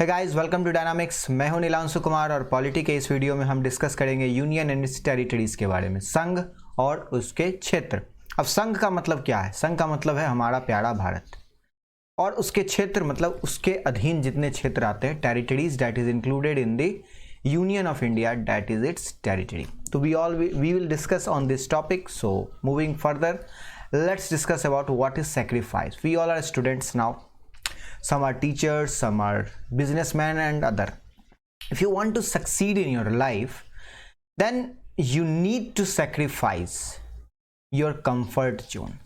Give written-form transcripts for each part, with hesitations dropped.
Hey guys, welcome to dynamics. मैं हूं नीलांशु कुमार और पॉलिटी के इस वीडियो में हम डिस्कस करेंगे यूनियन एंड इट्स टेरिटरीज के बारे में, संघ और उसके क्षेत्र। अब संघ का मतलब क्या है? संघ का मतलब है हमारा प्यारा भारत, और उसके क्षेत्र मतलब उसके अधीन जितने क्षेत्र आते हैं, territories that is included in the Union of India, that is its territory. तो we will discuss on this topic. So moving further, let's discuss about what is sacrifice. We all are students now. Some are teachers, some are businessmen and other. If you want to succeed in your life, then you need to sacrifice your comfort zone,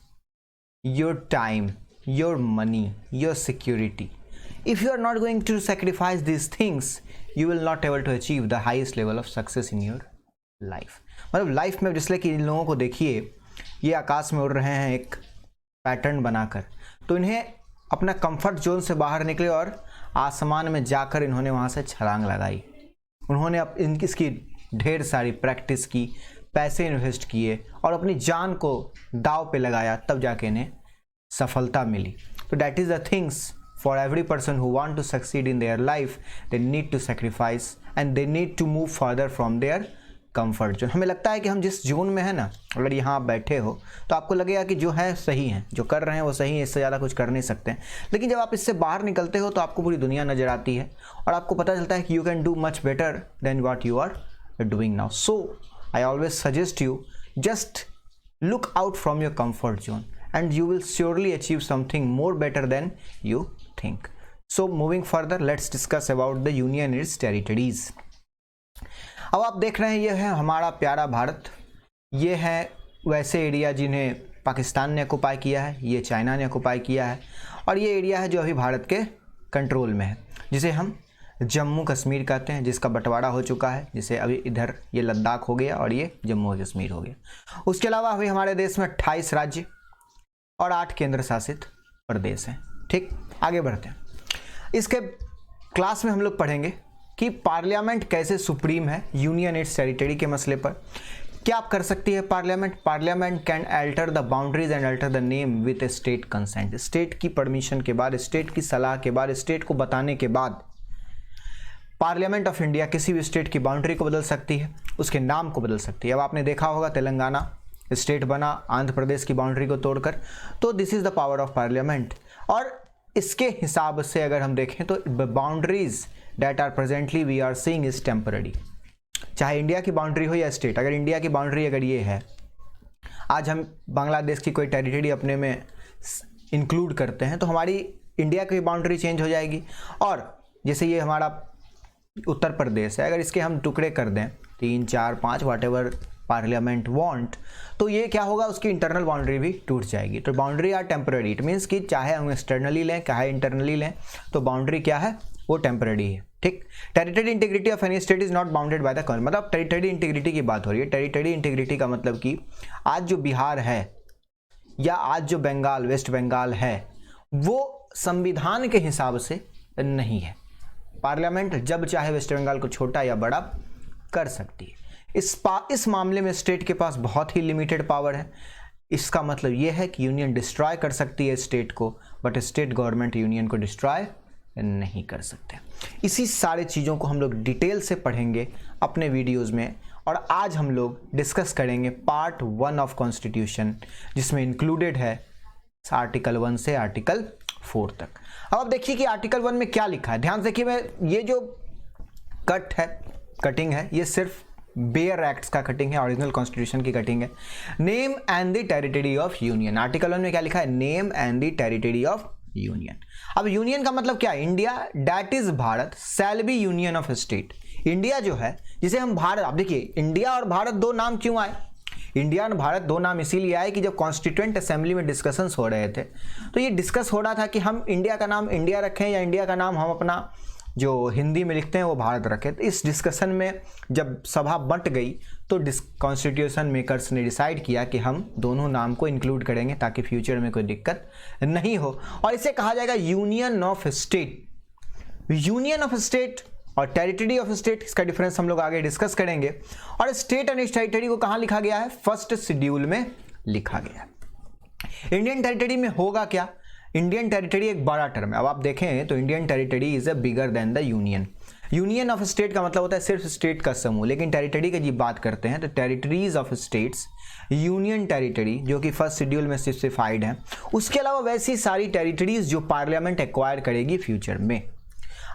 your time, your money, your security. If you are not going to sacrifice these things, you will not able to achieve the highest level of success in your life. मतलब life में जिसले कि इन लोगों को देखिए, ये आकाश में उड़ रहे हैं एक पैटर्न बनाकर, तो इन्हें अपना कंफर्ट जोन से बाहर निकले और आसमान में जाकर इन्होंने वहाँ से छलांग लगाई। उन्होंने इसकी ढेर सारी प्रैक्टिस की, पैसे इन्वेस्ट किए और अपनी जान को दाव पे लगाया, तब जाके इन्हें सफलता मिली। तो that is the things for every person who want to succeed in their life, they need to sacrifice and they need to move further from their comfort zone. हमें लगता है कि हम जिस जोन में है ना, अगर यहाँ आप बैठे हो तो आपको लगेगा कि जो है सही है, जो कर रहे हैं वो सही है, इससे ज़्यादा कुछ कर नहीं सकते हैं। लेकिन जब आप इससे बाहर निकलते हो तो आपको पूरी दुनिया नज़र आती है और आपको पता चलता है कि you can do much better than what you are doing now. So I always suggest you, just look out from your comfort zone and you will surely achieve something more better than you think. So moving further, let's discuss about the union and its territories. अब आप देख रहे हैं, ये है हमारा प्यारा भारत। ये है वैसे एरिया जिन्हें पाकिस्तान ने ऑक्युपाई किया है, ये चाइना ने ऑक्युपाई किया है, और ये एरिया है जो अभी भारत के कंट्रोल में है, जिसे हम जम्मू कश्मीर कहते हैं, जिसका बंटवारा हो चुका है, जिसे अभी इधर ये लद्दाख हो गया और ये जम्मू कश्मीर हो गया। उसके अलावा अभी हमारे देश में 28 राज्य और 8 केंद्र शासित प्रदेश हैं। ठीक, आगे बढ़ते हैं। इसके क्लास में हम लोग पढ़ेंगे कि पार्लियामेंट कैसे सुप्रीम है यूनियन इट्स टेरिटरी के मसले पर। क्या आप कर सकती है parliament can alter the boundaries and alter the name with A state consent. State की परमिशन के बाद, स्टेट की सलाह के बाद, स्टेट को बताने के बाद पार्लियामेंट ऑफ इंडिया किसी भी स्टेट की बाउंड्री को बदल सकती है, उसके नाम को बदल सकती है। अब आपने देखा होगा तेलंगाना स्टेट बना आंध्र प्रदेश की बाउंड्री को तोड़कर, तो this is the power of parliament. और इसके हिसाब से अगर हम देखें तो boundaries that are presently we are seeing is temporary। चाहे इंडिया की बाउंड्री हो या स्टेट, अगर इंडिया की बाउंड्री अगर ये है, आज हम बांग्लादेश की कोई टेरिटरी अपने में इंक्लूड करते हैं तो हमारी इंडिया की बाउंड्री चेंज हो जाएगी। और जैसे ये हमारा उत्तर प्रदेश है, अगर इसके हम टुकड़े कर दें 3, 4, 5 वाट एवर पार्लियामेंट वांट, तो ये क्या होगा, उसकी इंटरनल बाउंड्री भी टूट जाएगी। तो boundary are temporary, it means कि चाहे हम एक्सटर्नली लें चाहे इंटरनली लें, तो बाउंड्री क्या है, वो टेम्पररी है। ठीक, territory integrity of any state is not bounded by the country. मतलब टेरिटरी इंटीग्रिटी की बात हो रही है। टेरिटरी इंटीग्रिटी का मतलब कि आज जो बिहार है या आज जो बंगाल, वेस्ट बंगाल है, वो संविधान के हिसाब से नहीं है। पार्लियामेंट जब चाहे वेस्ट बंगाल को छोटा या बड़ा कर सकती है। इस मामले में स्टेट के पास बहुत ही लिमिटेड पावर है। इसका मतलब यह है कि यूनियन डिस्ट्रॉय कर सकती है स्टेट को, बट स्टेट गवर्नमेंट यूनियन को डिस्ट्रॉय नहीं कर सकते। इसी सारे चीज़ों को हम लोग डिटेल से पढ़ेंगे अपने वीडियोस में, और आज हम लोग डिस्कस करेंगे पार्ट 1 ऑफ कॉन्स्टिट्यूशन, जिसमें इंक्लूडेड है आर्टिकल 1 से आर्टिकल 4 तक। अब आप देखिए कि आर्टिकल 1 में क्या लिखा है, ध्यान से देखिए। मैं ये जो कटिंग है, ये सिर्फ बेयर एक्ट्स का कटिंग है, ओरिजिनल कॉन्स्टिट्यूशन की कटिंग है। Name and the territory of union, article 1 में क्या लिखा है, name and the territory of union. अब यूनियन का मतलब क्या है, India that is Bharat shall be union of state. India जो है, जिसे हम भारत, आप देखिए इंडिया और भारत दो नाम क्यों आए, इंडिया और भारत दो नाम इसीलिए आए कि जब कॉन्स्टिट्यूएंट असेंबली में डिस्कशंस हो रहे थे, तो ये डिस्कस हो रहा था कि हम इंडिया का नाम इंडिया रखें या इंडिया का नाम हम अपना जो हिंदी में लिखते हैं वो भारत रखें। तो इस डिस्कशन में जब सभा बंट गई तो कॉन्स्टिट्यूशन मेकर्स ने डिसाइड किया कि हम दोनों नाम को इंक्लूड करेंगे ताकि फ्यूचर में कोई दिक्कत नहीं हो, और इसे कहा जाएगा union of state. Union of state और टेरिटरी ऑफ स्टेट, इसका डिफरेंस हम लोग आगे डिस्कस करेंगे। और स्टेट एंड टेरिटरी को कहाँ लिखा गया है, फर्स्ट शेड्यूल में लिखा गया है। इंडियन टेरिटरी में होगा क्या, इंडियन टेरिटरी एक बड़ा टर्म है। अब आप देखें तो Indian territory is a bigger than the union. Union of state का मतलब होता है सिर्फ स्टेट का समूह, लेकिन टेरिटरी की जब बात करते हैं तो territories of states, union territory जो कि फर्स्ट शेड्यूल में स्पेसिफाइड है, उसके अलावा वैसी सारी टेरिटरीज जो पार्लियामेंट एक्वायर करेगी फ्यूचर में।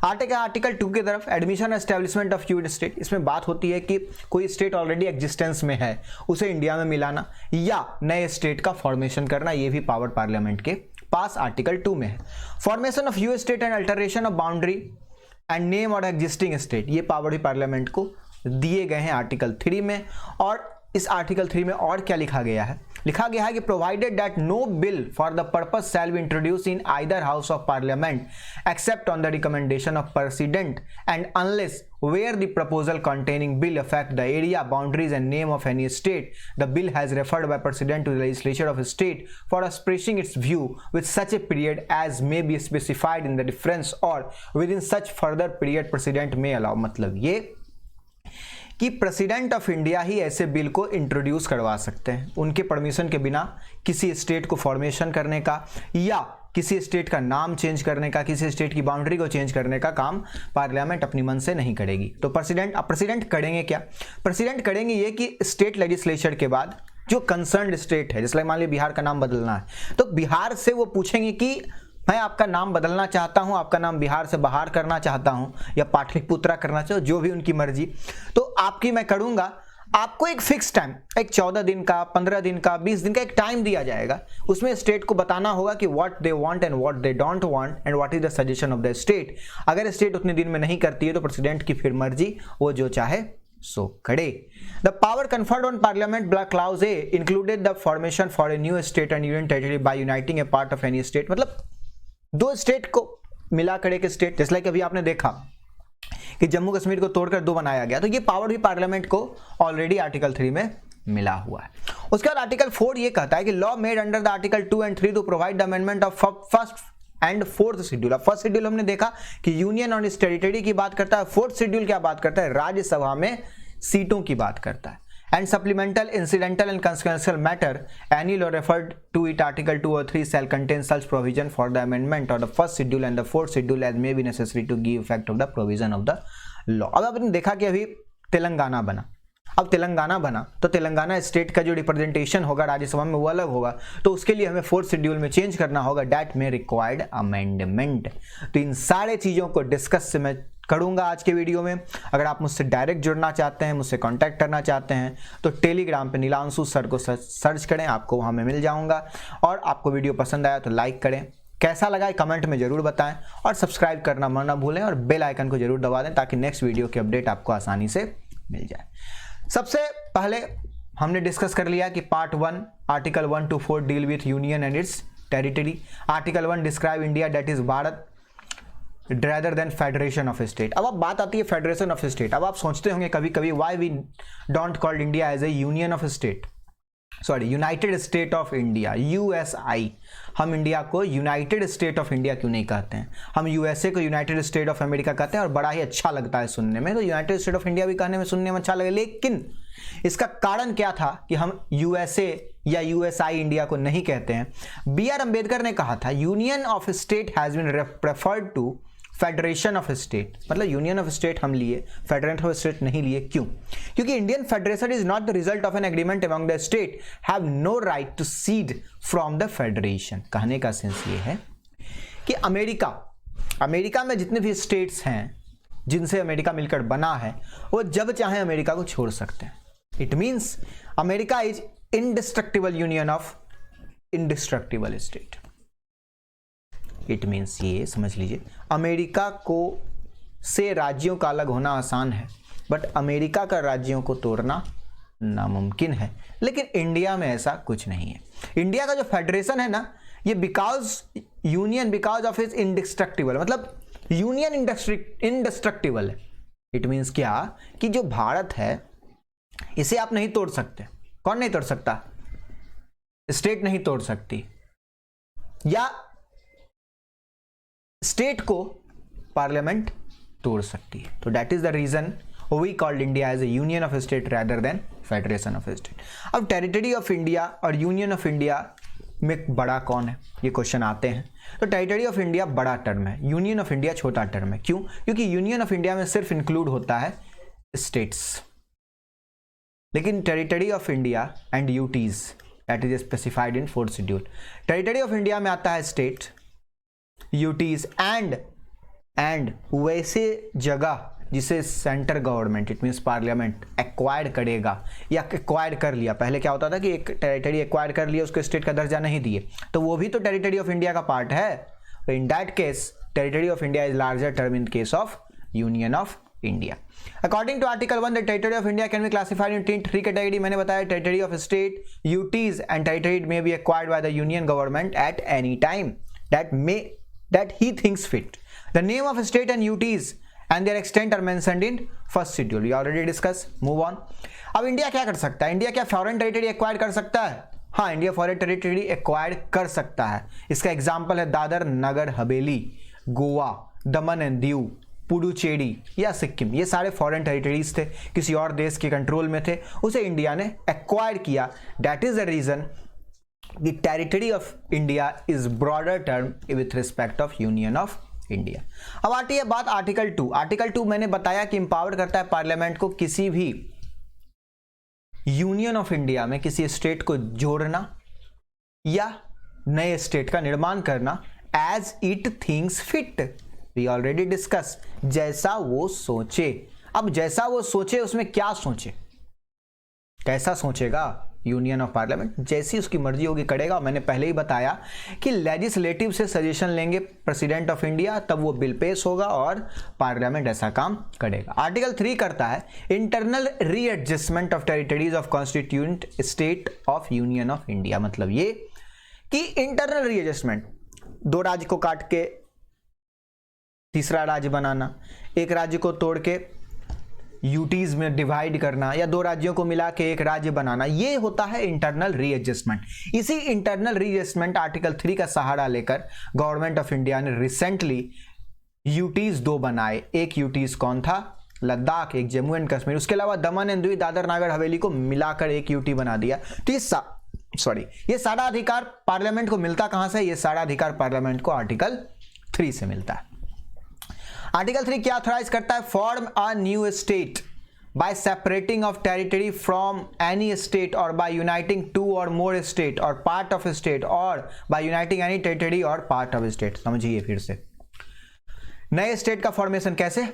आर्टिकल 2 की तरफ admission establishment of unit state, इसमें बात होती है कि कोई स्टेट ऑलरेडी एग्जिस्टेंस में है उसे इंडिया में मिलाना या नए स्टेट का फॉर्मेशन करना, ये भी पावर पार्लियामेंट के पास आर्टिकल 2 में है। Formation of US state and alteration of boundary and name और एग्जिस्टिंग स्टेट, ये पावर भी पार्लियामेंट को दिए गए हैं आर्टिकल 3 में। और इस आर्टिकल 3 में और क्या लिखा गया है? लिखा गया है कि provided that no bill for the purpose shall be introduced in either house of parliament except on the recommendation of president and unless where the proposal containing bill affect the area, boundaries and name of any state, the bill has referred by president to the legislature of a state for expressing its view with such a period as may be specified in the reference or within such further period president may allow। मतलब ये कि president of India ही ऐसे bill को introduce करवा सकते हैं, उनके permission के बिना किसी स्टेट को फॉर्मेशन करने का या किसी स्टेट का नाम चेंज करने का, किसी स्टेट की बाउंड्री को चेंज करने का काम पार्लियामेंट अपनी मन से नहीं करेगी। तो प्रेसिडेंट करेंगे क्या? प्रेसिडेंट करेंगे ये कि स्टेट लेजिस्लेचर के बाद जो कंसर्न्ड स्टेट है, जैसे मान लीजिए बिहार का नाम बदलना है, तो बिहार से वो पूछेंगे कि मैं आपका नाम बदलना चाहता हूं, आपका नाम बिहार से बाहर करना चाहता हूं या पाटलिपुत्रा करना चाहूँ, जो भी उनकी मर्जी, तो आपकी मैं करूंगा। आपको एक फिक्स टाइम, एक 14 दिन का, 15 दिन का, 20 दिन का एक टाइम दिया जाएगा। उसमें स्टेट को बताना होगा कि what they want and what they don't want and what is the suggestion of the state. अगर स्टेट उतने दिन में नहीं करती है तो प्रेसिडेंट की फिर मर्जी, वो जो चाहे सो करे। The power conferred on parliament block clause a included the formation for a new state and union territory by uniting a part of any state। मतलब दो स्टेट को मिला कर एक स्टेट, जैसे लाइक अभी आपने देखा कि जम्मू कश्मीर को तोड़कर 2 बनाया गया, तो ये पावर भी पार्लियामेंट को ऑलरेडी आर्टिकल 3 में मिला हुआ है। उसके बाद आर्टिकल 4 ये कहता है कि law made under the article 2 and 3 to provide the amendment of first and fourth schedule. First schedule हमने देखा कि यूनियन और इस टेरिटरी की बात करता है, फोर्थ शेड्यूल क्या बात करता है? राज्यसभा में सीटों की बात करता है। And supplemental, incidental and consequential matter, any law referred to it Article 2 or 3 shall contain such provision for the amendment of the first schedule and the fourth schedule as may be necessary to give effect of the provision of the law। अब आपने देखा कि अभी तेलंगाना बना, अब तेलंगाना बना तो Telangana state का जो रिप्रेजेंटेशन होगा राज्यसभा में वो अलग होगा, तो उसके लिए हमें फोर्थ शेड्यूल में चेंज करना होगा, डैट में रिक्वायर्ड अमेंडमेंट। तो इन सारे चीज़ों को डिस्कस मैं करूंगा आज के वीडियो में। अगर आप मुझसे डायरेक्ट जुड़ना चाहते हैं, मुझसे कांटेक्ट करना चाहते हैं, तो टेलीग्राम पे नीलांशु सर को सर्च करें, आपको वहाँ मैं मिल जाऊंगा। और आपको वीडियो पसंद आया तो लाइक करें, कैसा लगा कमेंट में जरूर बताएं और सब्सक्राइब करना ना भूलें और बेल आइकन को जरूर दबा दें ताकि नेक्स्ट वीडियो की अपडेट आपको आसानी से मिल जाए। सबसे पहले हमने डिस्कस कर लिया कि part 1 article 1 to 4 deal with union and it's territory. Article 1 describe India that is Bharat rather than federation of state. अब बात आती है फेडरेशन ऑफ स्टेट। अब आप सोचते होंगे कभी कभी why we don't called India as a union of state, sorry united state of India, USI. हम इंडिया को यूनाइटेड स्टेट ऑफ इंडिया क्यों नहीं कहते हैं? हम यूएसए को यूनाइटेड स्टेट ऑफ अमेरिका कहते हैं और बड़ा ही अच्छा लगता है सुनने में, तो यूनाइटेड स्टेट ऑफ इंडिया भी कहने में सुनने में अच्छा लगे। लेकिन इसका कारण क्या था कि हम यूएसए या यूएसआई इंडिया को नहीं कहते हैं? बी आर अंबेडकर ने कहा था union of state has been preferred to federation of state. मतलब यूनियन ऑफ स्टेट हम लिए, फेडरेशन ऑफ स्टेट नहीं लिए। क्यों? क्योंकि Indian federation is not the result of an agreement among the state have no right to cede from the federation. कहने का sense ये है कि अमेरिका में जितने भी स्टेट्स हैं जिनसे अमेरिका मिलकर बना है, वो जब चाहे अमेरिका को छोड़ सकते हैं। It means America is indestructible union of indestructible state. It means ये समझ लीजिए, अमेरिका को से राज्यों का अलग होना आसान है, बट अमेरिका का राज्यों को तोड़ना नामुमकिन है। लेकिन इंडिया में ऐसा कुछ नहीं है। इंडिया का जो फेडरेशन है ना, ये बिकॉज ऑफ इज इंडिस्ट्रक्टिबल, मतलब यूनियन इंडिस्ट्रक्टिबल है। इट मीन्स क्या कि जो भारत है इसे आप नहीं तोड़ सकते। कौन नहीं तोड़ सकता? स्टेट नहीं तोड़ सकती, या स्टेट को पार्लियामेंट तोड़ सकती है। तो that is the reason we called India as a union of state rather than federation of state. अब टेरिटरी ऑफ इंडिया और यूनियन ऑफ इंडिया में बड़ा कौन है, ये क्वेश्चन आते हैं। तो टेरिटरी ऑफ इंडिया बड़ा टर्म है, यूनियन ऑफ इंडिया छोटा टर्म है। क्यों? क्योंकि यूनियन ऑफ इंडिया में सिर्फ इंक्लूड होता है स्टेट्स, लेकिन territory of India and UTs that is specified in 4th schedule. Territory of India में आता है स्टेट, यूटीज एंड वैसे जगह जिसे central government it means parliament acquire करेगा या एक्वायर कर लिया। पहले क्या होता था कि एक टेरिटरी एक्वायर कर लिया, उसको स्टेट का दर्जा नहीं दिए, तो वो भी तो टेरिटरी ऑफ इंडिया का पार्ट है। In that case territory of India is larger term in case of union of India. According to article 1 the territory of India can be classified in 3 category. मैंने बताया territory of state, UTs and territory may be acquired by the union government at any time that he thinks fit. The name of state and UTs and their extent are mentioned in 1st schedule. We already discussed. Move on. अब India क्या कर सकता है? India क्या foreign territory acquire कर सकता है? हाँ, इंडिया फॉरेन टेरिटरी एक्वायर कर सकता है। इसका एग्जाम्पल है दादर नगर हवेली, गोवा, दमन एंड दीव, पुडुचेरी या सिक्किम। ये सारे फॉरेन टेरिटरीज थे, किसी और देश के कंट्रोल में थे, उसे इंडिया ने एक्वायर किया। That is the reason the territory of India is broader term with respect of Union of India. अब आती है बात आर्टिकल 2। आर्टिकल 2 मैंने बताया कि इंपावर करता है पार्लियामेंट को किसी भी यूनियन ऑफ इंडिया में किसी स्टेट को जोड़ना या नए स्टेट का निर्माण करना as it things fit. We already discuss, जैसा वो सोचे। अब जैसा वो सोचे उसमें क्या सोचे, कैसा सोचेगा? यूनियन ऑफ पार्लियामेंट जैसी उसकी मर्जी होगी करेगा। मैंने पहले ही बताया कि लेजिस्लेटिव से सजेशन लेंगे प्रेसिडेंट ऑफ इंडिया, तब वो बिल पेश होगा और पार्लियामेंट ऐसा काम करेगा। आर्टिकल 3 करता है internal readjustment of territories of constituent state of union of India. मतलब ये कि इंटरनल रीएडजस्टमेंट, 2 राज्य को काट के तीसरा राज्य बनाना, एक राज्य को तोड़ के यूटीज में डिवाइड करना या 2 राज्यों को मिला के एक राज्य बनाना, ये होता है इंटरनल रीएडजस्टमेंट। इसी इंटरनल रीएडजस्टमेंट आर्टिकल 3 का सहारा लेकर गवर्नमेंट ऑफ इंडिया ने रिसेंटली यूटीज 2 बनाए। एक यूटीज कौन था? लद्दाख, एक जम्मू एंड कश्मीर। उसके अलावा दमन एंड दीव, दादर नागर हवेली को मिलाकर एक यूटी बना दिया। तो ये सारा अधिकार पार्लियामेंट को मिलता कहां से? ये सारा अधिकार पार्लियामेंट को आर्टिकल 3 से मिलता है। आर्टिकल 3 क्या ऑथराइज करता है? Form a new state by separating of territory from any state और बाय यूनाइटिंग 2 और मोर स्टेट और पार्ट ऑफ स्टेट और बाय यूनाइटिंग एनी टेरिटरी और पार्ट ऑफ स्टेट। समझिए फिर से, नए स्टेट का फॉर्मेशन कैसे?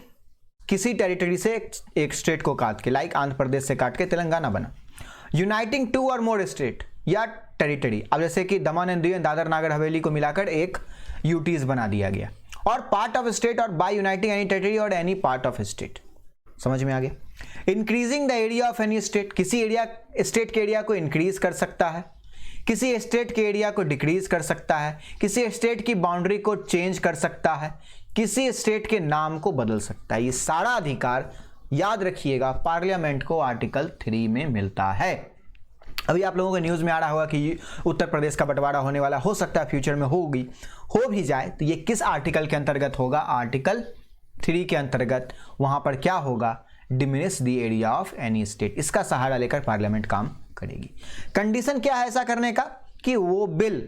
किसी टेरिटरी से एक स्टेट को काट के, लाइक आंध्र प्रदेश से काट के तेलंगाना बना। यूनाइटिंग 2 और मोर स्टेट या टेरिटरी, अब जैसे कि दमन एंड दीव, दादर नागर हवेली को मिलाकर एक यूटीज बना दिया गया। और पार्ट ऑफ स्टेट और बाय यूनाइटिंग एनी टेरिटरी और एनी पार्ट ऑफ स्टेट। समझ में आ गया? Increasing the area of any state, किसी स्टेट के एरिया को इंक्रीज कर सकता है, किसी स्टेट के एरिया को डिक्रीज कर सकता है, किसी स्टेट की बाउंड्री को चेंज कर सकता है, किसी स्टेट के नाम को बदल सकता है। ये सारा अधिकार याद रखिएगा पार्लियामेंट को आर्टिकल 3 में मिलता है। अभी आप लोगों को न्यूज़ में आ रहा होगा कि उत्तर प्रदेश का बंटवारा होने वाला, हो सकता है फ्यूचर में होगी, हो भी जाए तो ये किस आर्टिकल के अंतर्गत होगा? आर्टिकल 3 के अंतर्गत। वहां पर क्या होगा? Diminish the area of any state. इसका सहारा लेकर पार्लियामेंट काम करेगी। कंडीशन क्या है ऐसा करने का? कि वो बिल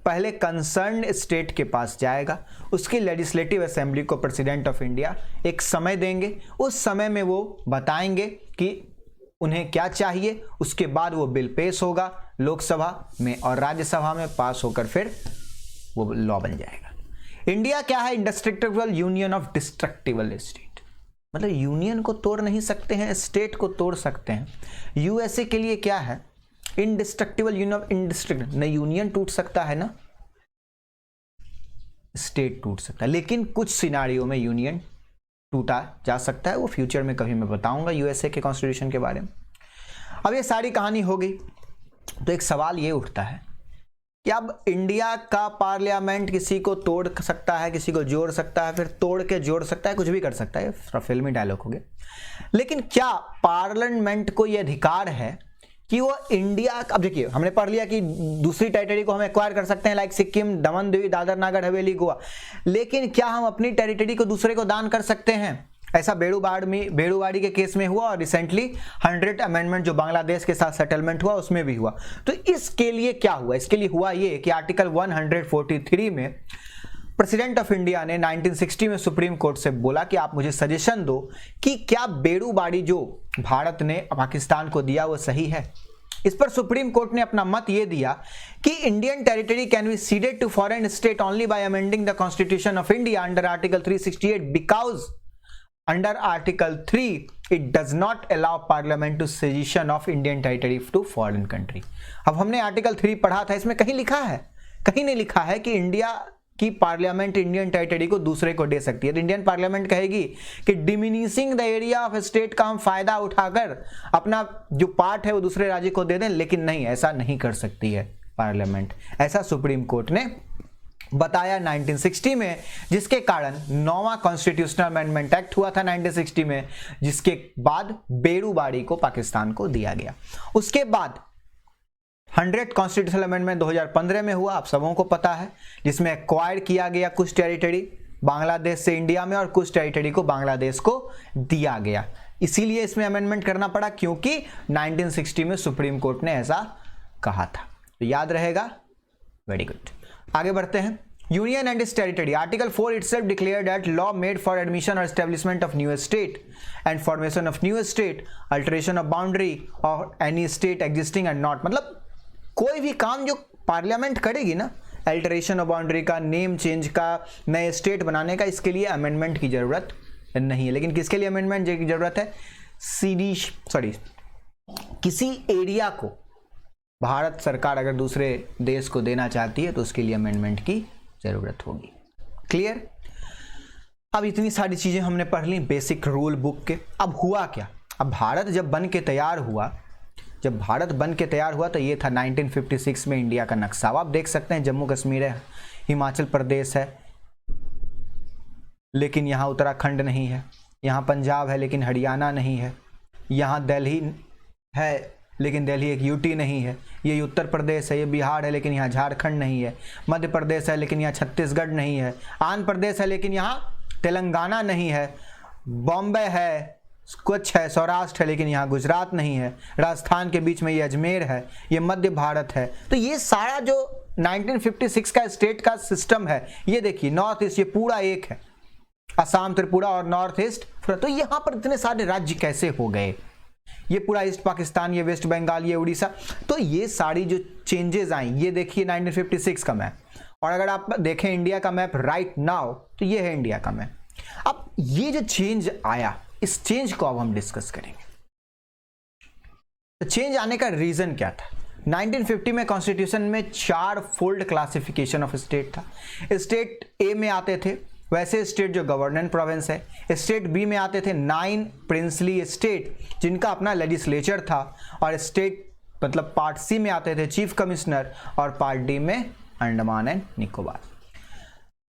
पहले कंसर्न स्टेट के पास जाएगा, उसकी लेजिस्लेटिव असेंबली को प्रेसिडेंट ऑफ इंडिया एक समय देंगे, उस समय में वो बताएंगे कि उन्हें क्या चाहिए, उसके बाद वो बिल पेश होगा लोकसभा में और राज्यसभा में पास होकर फिर वो लॉ बन जाएगा। इंडिया क्या है? Indestructible union of destructible state. मतलब यूनियन को तोड़ नहीं सकते हैं, स्टेट को तोड़ सकते हैं। यूएसए के लिए क्या है? Indestructible union of indestructible. न यूनियन टूट सकता है ना स्टेट टूट सकता है, लेकिन कुछ सिनारियों में यूनियन टूटा जा सकता है। वो फ्यूचर में कभी मैं बताऊंगा यूएसए के कॉन्स्टिट्यूशन के बारे में। अब ये सारी कहानी हो गई तो एक सवाल ये उठता है कि अब इंडिया का पार्लियामेंट किसी को तोड़ सकता है, किसी को जोड़ सकता है, फिर तोड़ के जोड़ सकता है, कुछ भी कर सकता है, फिल्मी डायलॉग हो गया। लेकिन क्या पार्लियामेंट को यह अधिकार है कि वो इंडिया, अब देखिए हमने पढ़ लिया कि दूसरी टेरिटरी को हम एक्वायर कर सकते हैं, लाइक सिक्किम, दमन दीव, दादर नागर हवेली, गोवा, लेकिन क्या हम अपनी टेरिटरी को दूसरे को दान कर सकते हैं? ऐसा बेड़ूवाड़ी के केस में हुआ और रिसेंटली 100 अमेंडमेंट जो बांग्लादेश के साथ सेटलमेंट हुआ उसमें भी हुआ। तो इसके लिए क्या हुआ? इसके लिए हुआ ये कि आर्टिकल 143 में प्रेसिडेंट ऑफ इंडिया ने 1960 में सुप्रीम कोर्ट से बोला कि आप मुझे सजेशन दो कि क्या बेड़ूवाड़ी जो भारत ने पाकिस्तान को दिया वो सही है। इस पर सुप्रीम कोर्ट ने अपना मत ये दिया कि Indian territory can be ceded to foreign state only by amending the constitution of India under article 368 because under article 3 it does not allow parliament to cession of Indian territory to foreign country। अब हमने article 3 पढ़ा था, इसमें कहीं लिखा है? कहीं नहीं लिखा है कि इंडिया की पार्लियामेंट इंडियन टेरिटरी को दूसरे को दे सकती है। तो इंडियन पार्लियामेंट कहेगी कि diminishing the area of state का हम फायदा उठाकर अपना जो पार्ट है वो दूसरे राज्य को दे दें, लेकिन नहीं, ऐसा नहीं कर सकती है पार्लियामेंट। ऐसा सुप्रीम कोर्ट ने बताया 1960 में, जिसके कारण 9वां कॉन्स्टिट्यूशनल अमेंडमेंट एक्ट हुआ था 1960 में, जिसके बाद बेड़ूवाड़ी को पाकिस्तान को दिया गया। उसके बाद 100 कॉन्स्टिट्यूशनल अमेंडमेंट 2015 में हुआ, आप सबों को पता है, जिसमें एक्वायर किया गया कुछ टेरिटरी बांग्लादेश से इंडिया में और कुछ टेरिटरी को बांग्लादेश को दिया गया। इसीलिए इसमें अमेंडमेंट करना पड़ा क्योंकि 1960 में सुप्रीम कोर्ट ने ऐसा कहा था। तो याद रहेगा, वेरी गुड। आगे बढ़ते हैं। Union and it's territory article 4 itself declared that law made for admission or establishment of new state and formation of new state, alteration of boundary of any state existing and not, मतलब कोई भी काम जो parliament करेगी ना, alteration of boundary का, name change का, नए स्टेट बनाने का, इसके लिए अमेंडमेंट की जरूरत नहीं है। लेकिन किसके लिए अमेंडमेंट की जरूरत है? किसी एरिया को भारत सरकार अगर दूसरे देश को देना चाहती है तो उसके लिए अमेंडमेंट की जरूरत होगी। क्लियर? अब इतनी सारी चीजें हमने पढ़ ली बेसिक रूल बुक के। अब हुआ क्या? अब भारत जब बन के तैयार हुआ तो ये था 1956 में इंडिया का नक्शा। अब आप देख सकते हैं जम्मू कश्मीर है, हिमाचल प्रदेश है लेकिन यहाँ उत्तराखंड नहीं है, यहाँ पंजाब है लेकिन हरियाणा नहीं है, यहाँ दिल्ली है लेकिन दिल्ली एक यूटी नहीं है, ये उत्तर प्रदेश है, ये बिहार है लेकिन यहाँ झारखंड नहीं है, मध्य प्रदेश है लेकिन यहाँ छत्तीसगढ़ नहीं है, आंध्र प्रदेश है लेकिन यहाँ तेलंगाना नहीं है, बॉम्बे है, कुछ है, सौराष्ट्र है लेकिन यहाँ गुजरात नहीं है, राजस्थान के बीच में ये अजमेर है, ये मध्य भारत है। तो ये सारा जो 1956 का स्टेट का सिस्टम है, ये देखिए नॉर्थ ईस्ट ये पूरा एक है, असम, त्रिपुरा और नॉर्थ ईस्ट। तो यहाँ पर इतने सारे राज्य कैसे हो गए? ये पूरा ईस्ट पाकिस्तान, ये वेस्ट बंगाल, ये उड़ीसा। तो ये सारी जो चेंजेस आई, ये देखिए 1956 का मैप, और अगर आप देखें इंडिया का मैप राइट नाउ तो ये है इंडिया का मैप। अब ये जो चेंज आया, इस चेंज को अब हम डिस्कस करेंगे। तो चेंज आने का रीजन क्या था? 1950 में कॉन्स्टिट्यूशन में 4 फोल्ड क्लासिफिकेशन ऑफ स्टेट था। स्टेट ए में आते थे वैसे स्टेट जो गवर्नेंट प्रोविंस है, स्टेट बी में आते थे 9 प्रिंसली स्टेट जिनका अपना लेजिस्लेचर था, और स्टेट मतलब पार्ट सी में आते थे चीफ कमिश्नर, और पार्ट डी में अंडमान एंड निकोबार।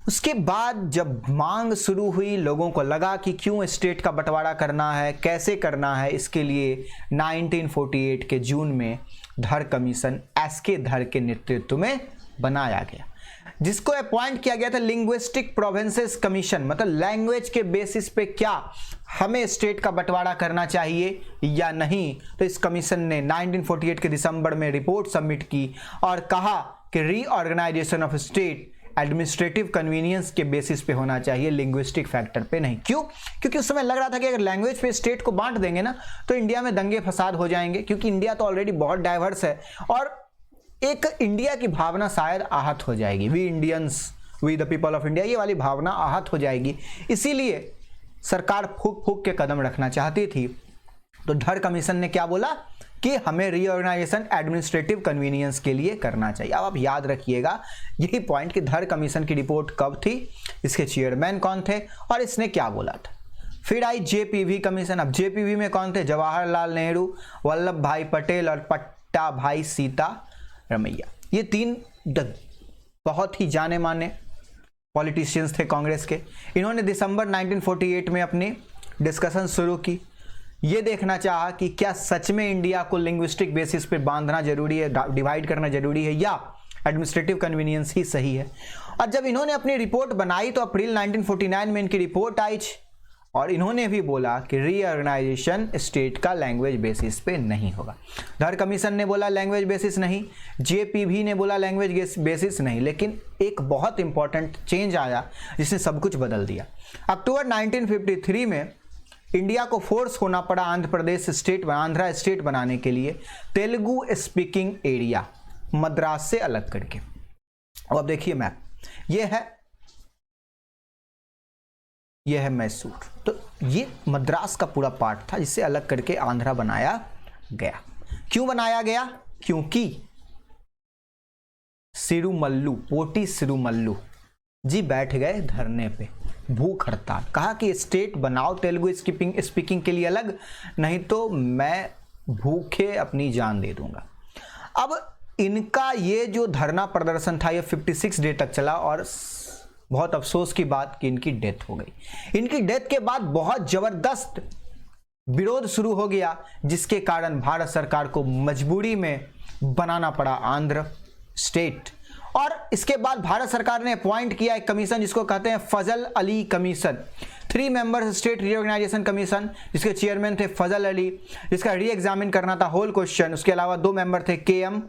उसके बाद जब मांग शुरू हुई, लोगों को लगा कि क्यों स्टेट का बंटवारा करना है, कैसे करना है, इसके लिए 1948 के जून में धर कमीशन एसके धर के नेतृत्व में बनाया गया, जिसको अपॉइंट किया गया था लिंग्विस्टिक प्रोविंसेस कमीशन। मतलब लैंग्वेज के बेसिस पे क्या हमें स्टेट का बंटवारा करना चाहिए या नहीं। तो इस कमीशन ने 1948 के दिसंबर में रिपोर्ट सबमिट की और कहा कि reorganisation of state administrative convenience के बेसिस पे होना चाहिए, लिंग्विस्टिक फैक्टर पे नहीं। क्यों? क्योंकि उस समय लग रहा था कि अगर लैंग्वेज पे स्टेट को बांट देंगे ना तो इंडिया में दंगे फसाद हो जाएंगे, क्योंकि इंडिया तो ऑलरेडी बहुत डाइवर्स है और एक इंडिया की भावना शायद आहत हो जाएगी, we Indians, we the people of India, ये वाली भावना आहत हो जाएगी। इसीलिए सरकार फूक फूक के कदम रखना चाहती थी। तो धर कमीशन ने क्या बोला कि हमें रीऑर्गेनाइजेशन एडमिनिस्ट्रेटिव कन्वीनियंस के लिए करना चाहिए। अब आप याद रखिएगा यही पॉइंट कि धर कमीशन की रिपोर्ट कब थी, इसके चेयरमैन कौन थे और इसने क्या बोला था। फिर आई जेपीवी कमीशन। अब जेपीवी में कौन थे? जवाहरलाल नेहरू, वल्लभ भाई पटेल और पट्टा भाई सीता रमैया। ये 3 बहुत ही जाने माने पॉलिटिशियंस थे कांग्रेस के। इन्होंने दिसंबर 1948 में अपनी डिस्कशन शुरू की। ये देखना चाहा कि क्या सच में इंडिया को लिंग्विस्टिक बेसिस पे बांधना जरूरी है, डिवाइड करना जरूरी है, या एडमिनिस्ट्रेटिव कन्वीनियंस ही सही है। और जब इन्होंने अपनी रिपोर्ट बनाई तो अप्रैल 1949 में इनकी रिपोर्ट आई और इन्होंने भी बोला कि रीऑर्गेनाइजेशन स्टेट का लैंग्वेज बेसिस पे नहीं होगा। धर कमीशन ने बोला लैंग्वेज बेसिस नहीं, जेपीवी ने बोला लैंग्वेज बेसिस नहीं, लेकिन एक बहुत इंपॉर्टेंट चेंज आया जिसने सब कुछ बदल दिया। अक्टूबर 1953 में इंडिया को फोर्स होना पड़ा आंध्रा स्टेट बनाने के लिए तेलुगु स्पीकिंग एरिया मद्रास से अलग करके। अब देखिए मैप, यह है मैसूर, तो ये मद्रास का पूरा पार्ट था जिसे अलग करके आंध्रा बनाया गया। क्यों बनाया गया? क्योंकि पोटी सिरुमल्लू जी बैठ गए धरने पे, भूख हड़ताल, कहा कि स्टेट बनाओ तेलुगु स्पीकिंग के लिए अलग, नहीं तो मैं भूखे अपनी जान दे दूंगा। अब इनका ये जो धरना प्रदर्शन था ये 56 डे तक चला और बहुत अफसोस की बात कि इनकी डेथ हो गई। इनकी डेथ के बाद बहुत जबरदस्त विरोध शुरू हो गया, जिसके कारण भारत सरकार को मजबूरी में बनाना पड़ा आंध्र स्टेट। और इसके बाद भारत सरकार ने अपॉइंट किया एक कमीशन जिसको कहते हैं Fazal Ali commission, 3 members state reorganisation commission, जिसके चेयरमैन थे फजल अली, जिसका री एग्जामिन करना था होल क्वेश्चन। उसके अलावा 2 मेंबर थे KM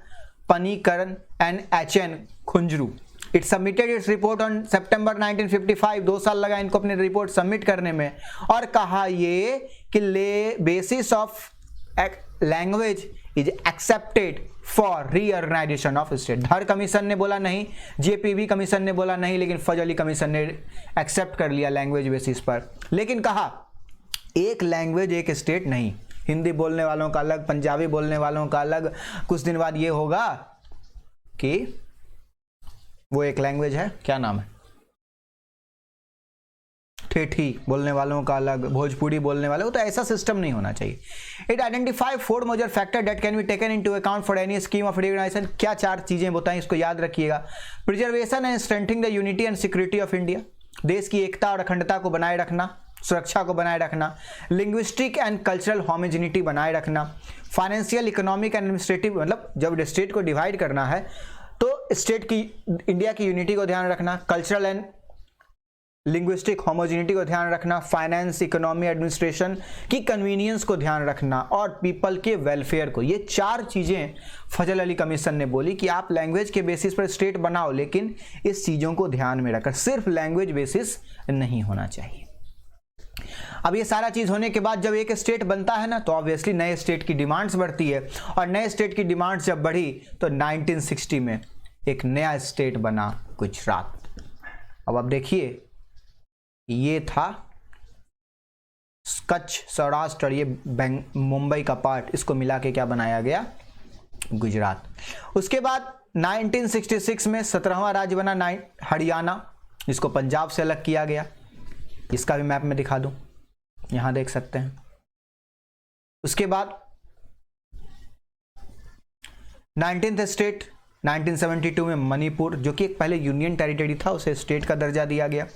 Panikkar and HN Kunzru. It submitted its report on सितंबर 1955, 2 साल लगा इनको अपनी रिपोर्ट सबमिट करने में, और कहा ये कि basis of language is accepted for reorganisation of state. Dhar commission ने बोला नहीं, जेपीवी कमीशन ने बोला नहीं, लेकिन फजल अली कमीशन ने एक्सेप्ट कर लिया लैंग्वेज बेसिस पर। लेकिन कहा एक लैंग्वेज एक स्टेट नहीं, हिंदी बोलने वालों का अलग, पंजाबी बोलने वालों का अलग। कुछ दिन बाद ये होगा कि वो एक लैंग्वेज है, क्या नाम है, ठेठी बोलने वालों का अलग, भोजपुरी बोलने वाले, तो ऐसा सिस्टम नहीं होना चाहिए। It identify 4 major factor that can be taken into account for any scheme of reorganisation. क्या 4 चीजें बताएं, इसको याद रखिएगा। Preservation and strengthening the unity and security of India, देश की एकता और अखंडता को बनाए रखना, सुरक्षा को बनाए रखना। लिंग्विस्टिक एंड कल्चरल होमोजेनिटी बनाए रखना। फाइनेंशियल, इकोनॉमिक एंड एडमिनिस्ट्रेटिव, मतलब जब स्टेट को डिवाइड करना है तो स्टेट की, इंडिया की यूनिटी को ध्यान रखना, कल्चरल एंड लिंग्विस्टिक होमोजेनिटी को ध्यान रखना, फाइनेंस, इकोनॉमी, एडमिनिस्ट्रेशन की कन्वीनियंस को ध्यान रखना, और पीपल के वेलफेयर को। ये 4 चीजें फजल अली कमीशन ने बोली कि आप लैंग्वेज के बेसिस पर स्टेट बनाओ, लेकिन इस चीजों को ध्यान में रखकर, सिर्फ लैंग्वेज बेसिस नहीं होना चाहिए। अब ये सारा चीज होने के बाद जब एक स्टेट बनता है ना, तो ऑब्वियसली नए स्टेट की डिमांड्स बढ़ती है, और नए स्टेट की डिमांड्स जब बढ़ी तो 1960 में एक नया स्टेट बना गुजरात। अब आप देखिए, ये था कच्छ, सौराष्ट्र और ये मुंबई का पार्ट, इसको मिला के क्या बनाया गया, गुजरात। उसके बाद 1966 में 17वां राज्य बना हरियाणा, जिसको पंजाब से अलग किया गया। इसका भी मैप में दिखा दूं, यहां देख सकते हैं। उसके बाद 19th स्टेट 1972 में मणिपुर, जो कि एक पहले यूनियन टेरिटरी था, उसे स्टेट का दर्जा दिया गया।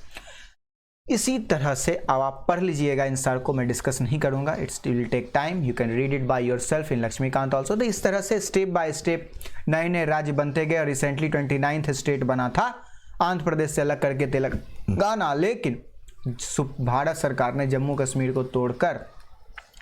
इसी तरह से अब आप पढ़ लीजिएगा, इन सार को मैं डिस्कस नहीं करूंगा, it's will take time, you can read it by yourself in Laxmikanth also. तो इस तरह से स्टेप बाय स्टेप नए नए राज्य बनते गए, और रिसेंटली 29th स्टेट बना था आंध्र प्रदेश से अलग करके तेलंगाना। लेकिन भारत सरकार ने जम्मू कश्मीर को तोड़कर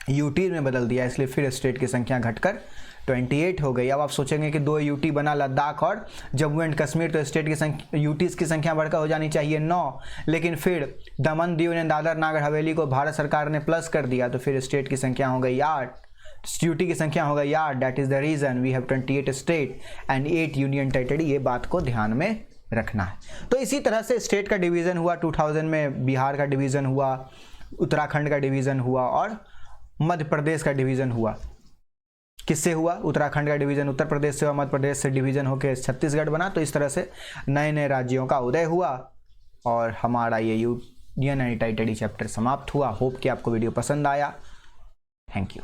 यूटी में बदल दिया, इसलिए फिर स्टेट की संख्या घटकर 28 हो गई। अब आप सोचेंगे कि 2 यूटी बना, लद्दाख और जम्मू एंड कश्मीर, तो स्टेट की संख्या, यूटीज की संख्या बढ़कर हो जानी चाहिए 9, लेकिन फिर दमन दीव एंड दादर नागर हवेली को भारत सरकार ने प्लस कर दिया, तो फिर स्टेट की संख्या हो गई 8, यूटी की संख्या हो गई 8। That is the reason we have 28 state and 8 union territory. ये बात को ध्यान में रखना है। तो इसी तरह से स्टेट का डिवीजन हुआ, 2000 में बिहार का डिवीजन हुआ, उत्तराखंड का डिवीजन हुआ, और मध्य प्रदेश का डिवीजन हुआ। किससे हुआ? उत्तराखंड का डिवीजन उत्तर प्रदेश से हुआ, मध्य प्रदेश से डिवीजन होकर छत्तीसगढ़ बना। तो इस तरह से नए नए राज्यों का उदय हुआ और हमारा ये यूनियन एंड टेरिटरी चैप्टर समाप्त हुआ। होप कि आपको वीडियो पसंद आया। Thank you.